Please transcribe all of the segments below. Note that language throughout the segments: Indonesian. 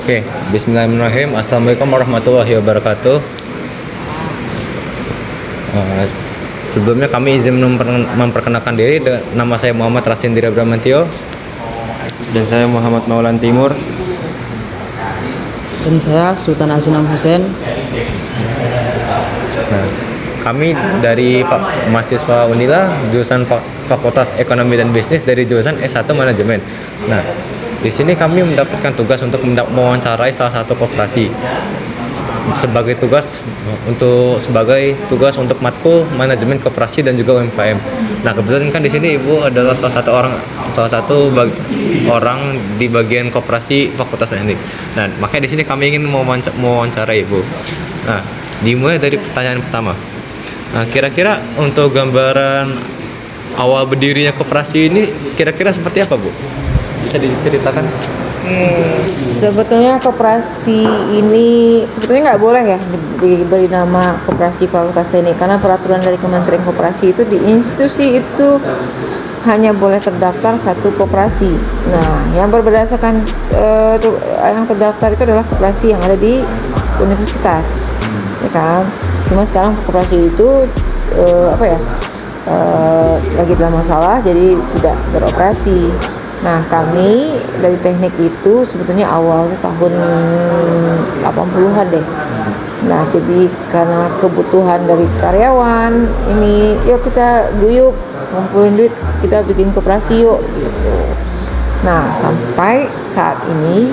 Oke, Bismillahirrahmanirrahim. Assalamualaikum warahmatullahi wabarakatuh. Sebelumnya kami izin memperkenalkan diri. Nama saya Muhammad Rasindira Bramantio. Dan saya Muhammad Maulan Timur. Dan saya Sultan Azinam Hussein. Nah, kami dari mahasiswa Unila jurusan Fakultas Ekonomi dan Bisnis dari jurusan S1 Manajemen. Nah, di sini kami mendapatkan tugas untuk mewawancarai salah satu koperasi sebagai tugas untuk matkul manajemen koperasi dan juga UMKM. Nah, kebetulan kan di sini Ibu adalah salah satu orang di bagian koperasi Fakultas Teknik. Nah, makanya di sini kami ingin mewawancarai Ibu. Nah, dimulai dari pertanyaan pertama. Nah, kira-kira untuk gambaran awal berdirinya koperasi ini kira-kira seperti apa, Bu? Bisa diceritakan? Sebetulnya koperasi ini sebetulnya nggak boleh ya diberi nama koperasi Fakultas Teknik, karena peraturan dari Kementerian Koperasi itu di institusi itu hanya boleh terdaftar satu koperasi. Nah, yang berdasarkan yang terdaftar itu adalah koperasi yang ada di universitas, ya kan? Cuma sekarang koperasi itu lagi dalam masalah, jadi tidak beroperasi. Nah, kami dari teknik itu sebetulnya awalnya tahun 80-an deh. Nah, jadi karena kebutuhan dari karyawan ini, yuk kita guyup ngumpulin duit, kita bikin koperasi yuk gitu. Nah, sampai saat ini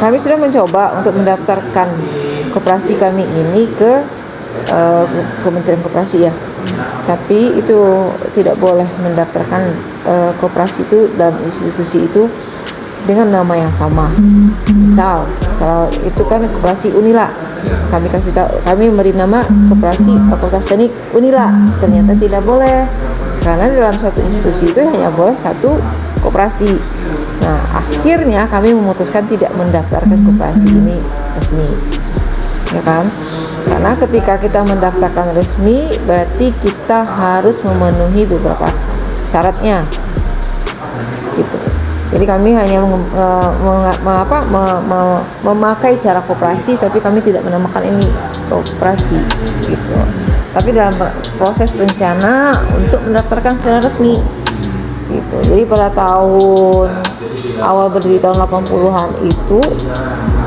kami sudah mencoba untuk mendaftarkan koperasi kami ini ke Kementerian Koperasi ya. Tapi itu tidak boleh mendaftarkan koperasi itu dalam institusi itu dengan nama yang sama. Misal kalau itu kan koperasi Unila, kami memberi nama koperasi Fakultas Teknik Unila, ternyata tidak boleh karena dalam satu institusi itu hanya boleh satu koperasi. Nah, akhirnya kami memutuskan tidak mendaftarkan koperasi ini resmi, ya kan? Karena ketika kita mendaftarkan resmi berarti kita harus memenuhi beberapa syaratnya gitu. Jadi kami hanya memakai cara koperasi, tapi kami tidak menamakan ini koperasi gitu. Tapi dalam proses rencana untuk mendaftarkan secara resmi gitu. Jadi pada tahun awal berdiri tahun 80-an itu,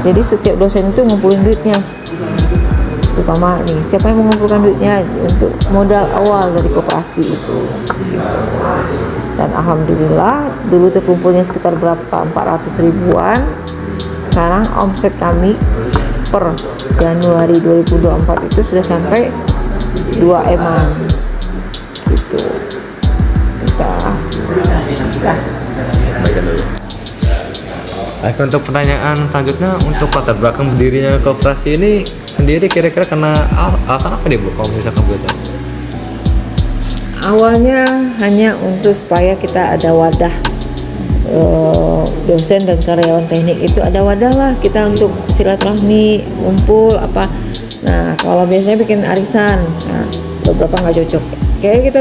jadi setiap dosen itu ngumpulin duitnya. Terutama nih, siapa yang mengumpulkan duitnya untuk modal awal dari koperasi itu gitu. Dan alhamdulillah dulu terkumpulnya sekitar berapa, 400 ribuan. Sekarang omset kami per Januari 2024 itu sudah sampai 2 M-an gitu. Baik, untuk pertanyaan selanjutnya, untuk latar belakang berdirinya koperasi ini sendiri kira-kira karena alasan apa deh, Bu, kalau misalkan boleh tahu? Awalnya hanya untuk supaya kita ada wadah, dosen dan karyawan teknik itu ada wadah lah kita untuk silaturahmi, ngumpul apa. Nah, kalau biasanya bikin arisan, nah, beberapa nggak cocok. Kayak kita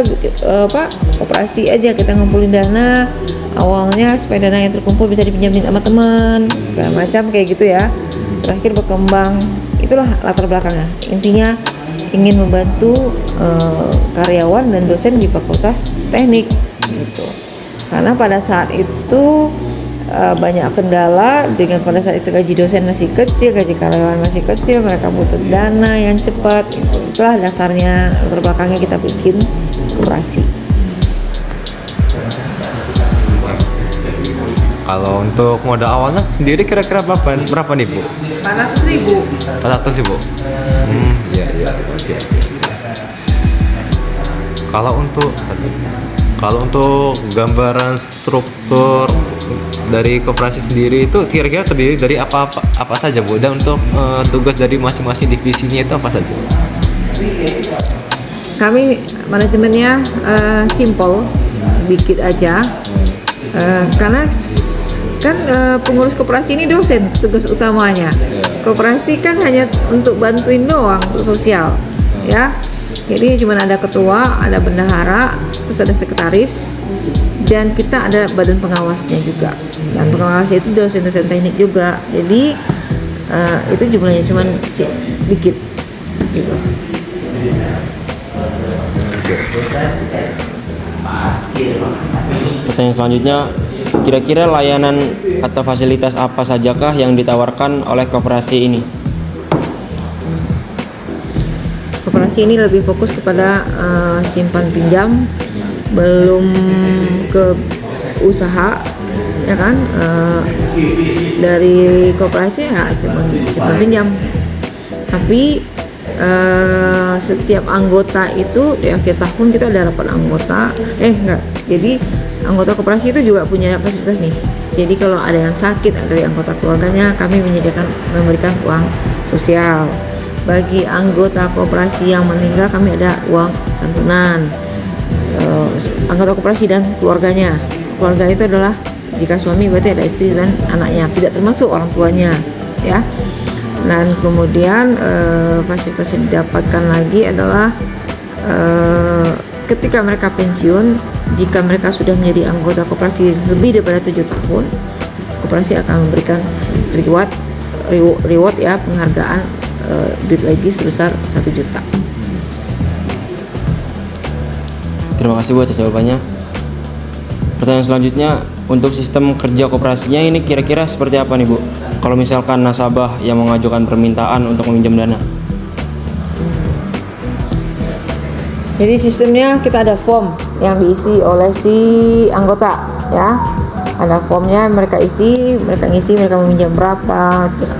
koperasi aja, kita ngumpulin dana awalnya supaya dana yang terkumpul bisa dipinjamin sama teman, segala macam kayak gitu ya. Terakhir berkembang, itulah latar belakangnya. Intinya ingin membantu karyawan dan dosen di Fakultas Teknik gitu. Karena pada saat itu banyak kendala, dengan pada saat itu gaji dosen masih kecil, gaji karyawan masih kecil, mereka butuh dana yang cepat. Itulah dasarnya, latar belakangnya kita bikin koperasi. Kalau untuk modal awalnya sendiri kira-kira berapa nih, Bu? 400 ribu. 400 ribu. Iya. Kalau untuk gambaran struktur dari koperasi sendiri itu kira-kira terdiri dari apa saja, Bu? Dan untuk tugas dari masing-masing divisinya itu apa saja? Kami manajemennya simple, dikit aja. Karena kan pengurus koperasi ini dosen tugas utamanya. Koperasi kan hanya untuk bantuin doang, untuk sosial, ya. Jadi cuma ada ketua, ada bendahara, terus ada sekretaris, dan kita ada badan pengawasnya juga, dan pengawasnya itu dosen-dosen teknik juga. Jadi itu jumlahnya cuma sedikit gitu. Pertanyaan selanjutnya, kira-kira layanan atau fasilitas apa sajakah yang ditawarkan oleh koperasi ini? Koperasi ini lebih fokus kepada simpan pinjam, belum ke usaha, ya kan? Dari koperasi ya cuma simpan pinjam, tapi setiap anggota itu di akhir tahun kita ada rapat anggota. Jadi anggota koperasi itu juga punya fasilitas nih. Jadi kalau ada yang sakit dari anggota keluarganya, kami memberikan uang sosial. Bagi anggota koperasi yang meninggal, kami ada uang santunan. Anggota koperasi dan keluarganya. Keluarga itu adalah jika suami berarti ada istri dan anaknya, tidak termasuk orang tuanya, ya. Dan kemudian fasilitas yang didapatkan lagi adalah ketika mereka pensiun, jika mereka sudah menjadi anggota koperasi lebih daripada 7 tahun, koperasi akan memberikan reward ya, penghargaan duit lagi sebesar 1 juta. Terima kasih Bu atas jawabannya. Pertanyaan selanjutnya, untuk sistem kerja koperasinya ini kira-kira seperti apa nih Bu? Kalau misalkan nasabah yang mengajukan permintaan untuk meminjam dana. Jadi sistemnya kita ada form yang diisi oleh si anggota, ya. Ada formnya, mereka ngisi, mereka meminjam berapa, terus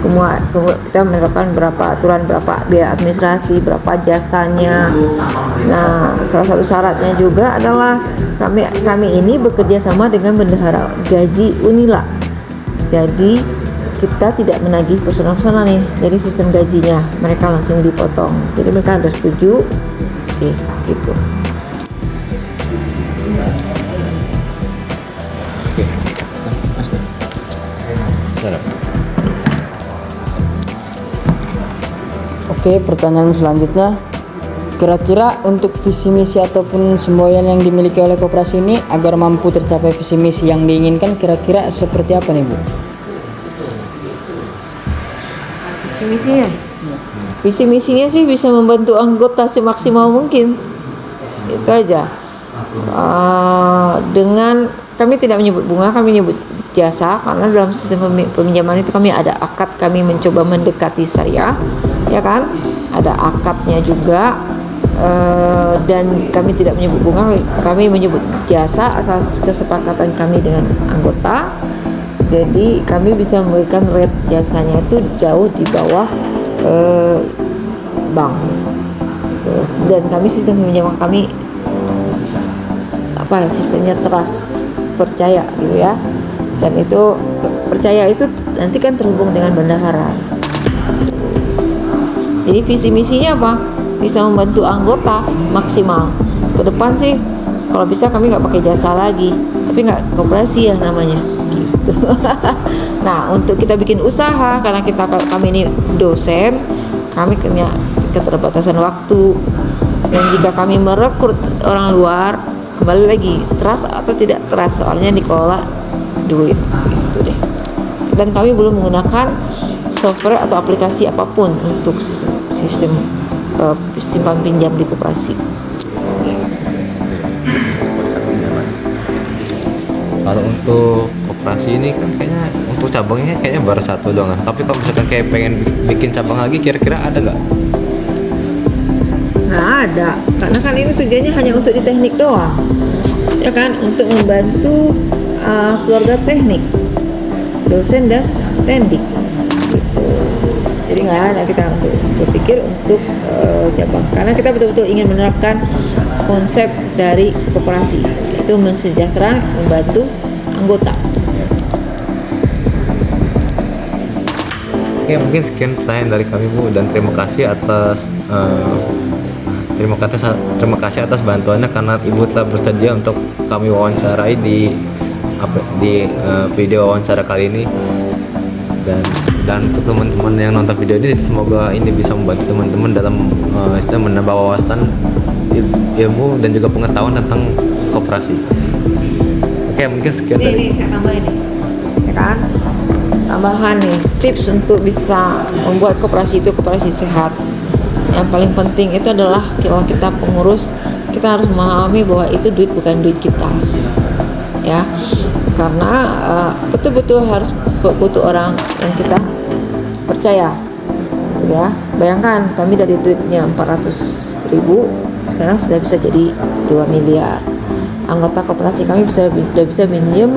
kita menerapkan berapa aturan, berapa biaya administrasi, berapa jasanya. Nah, salah satu syaratnya juga adalah kami ini bekerja sama dengan bendahara gaji Unila. Jadi kita tidak menagih personal nih. Jadi sistem gajinya mereka langsung dipotong. Jadi mereka harus setuju, gitu. Oke, pertanyaan selanjutnya, kira-kira untuk visi misi ataupun semboyan yang dimiliki oleh koperasi ini agar mampu tercapai visi misi yang diinginkan, kira-kira seperti apa nih Bu? Visi misinya sih bisa membantu anggota semaksimal mungkin, itu aja. Dengan kami tidak menyebut bunga, kami menyebut jasa, karena dalam sistem peminjaman itu kami ada akad, kami mencoba mendekati syariah, ya kan, ada akadnya juga. Dan kami tidak menyebut bunga, kami menyebut jasa asas kesepakatan kami dengan anggota. Jadi kami bisa memberikan rate jasanya itu jauh di bawah bank. Terus, dan kami sistem peminjaman kami sistemnya trust, percaya gitu ya. Dan itu percaya itu nanti kan terhubung dengan bendahara. Jadi visi misinya apa? Bisa membantu anggota maksimal. Ke depan sih kalau bisa kami nggak pakai jasa lagi, tapi nggak koperasi ya namanya gitu. Nah, untuk kita bikin usaha, karena kami ini dosen, kami punya keterbatasan waktu, dan jika kami merekrut orang luar, kembali lagi trust atau tidak trust, soalnya dikelola duit gitu deh. Dan kami belum menggunakan software atau aplikasi apapun untuk sistem simpan pinjam di koperasi. Kalau untuk koperasi ini kan kayaknya untuk cabangnya kayaknya baru 1 doang kan. Tapi kalau misalkan kayak pengen bikin cabang lagi, kira-kira ada nggak? Nggak ada, karena kan ini tujuannya hanya untuk di teknik doang, ya kan, untuk membantu keluarga teknik, dosen dan tendik gitu. Jadi nggak ada kita untuk berpikir untuk cabang, karena kita betul-betul ingin menerapkan konsep dari koperasi, itu mensejahterakan, membantu anggota. Oke, mungkin sekian pertanyaan dari kami Bu, dan terima kasih atas atas bantuannya, karena Ibu telah bersedia untuk kami wawancarai di video wawancara kali ini. Dan untuk teman-teman yang nonton video ini, semoga ini bisa membantu teman-teman dalam menambah wawasan, ilmu dan juga pengetahuan tentang koperasi. Oke, mungkin sekian Nih, dari nih saya tambahin nih, ya kan? Tambahan nih, tips untuk bisa membuat koperasi itu koperasi sehat. Yang paling penting itu adalah kalau kita pengurus, kita harus memahami bahwa itu duit bukan duit kita, ya. Karena betul-betul harus butuh orang yang kita percaya, ya. Bayangkan kami dari duitnya 400.000 sekarang sudah bisa jadi 2 miliar. Anggota koperasi kami sudah bisa minjem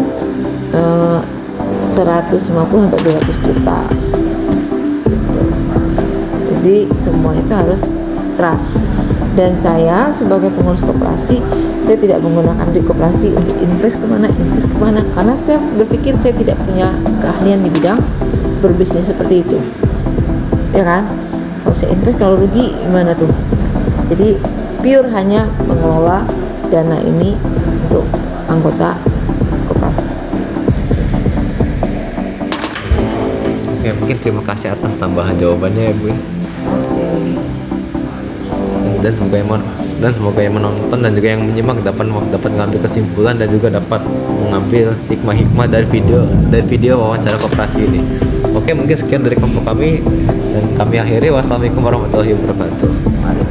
150 sampai 200 juta gitu. Jadi semua itu harus trust. Dan saya sebagai pengurus koperasi, saya tidak menggunakan duit koperasi untuk invest kemana, karena saya berpikir saya tidak punya keahlian di bidang berbisnis seperti itu, ya kan? Kalau saya invest, kalau rugi gimana tuh? Jadi pure hanya mengelola dana ini untuk anggota koperasi. Oke, mungkin terima kasih atas tambahan jawabannya ya Bu. Dan semoga yang menonton dan juga yang menyimak dapat mengambil kesimpulan dan juga dapat mengambil hikmah-hikmah dari video wawancara koperasi ini. Oke, mungkin sekian dari kelompok kami dan kami akhiri. Wassalamualaikum warahmatullahi wabarakatuh. Mari.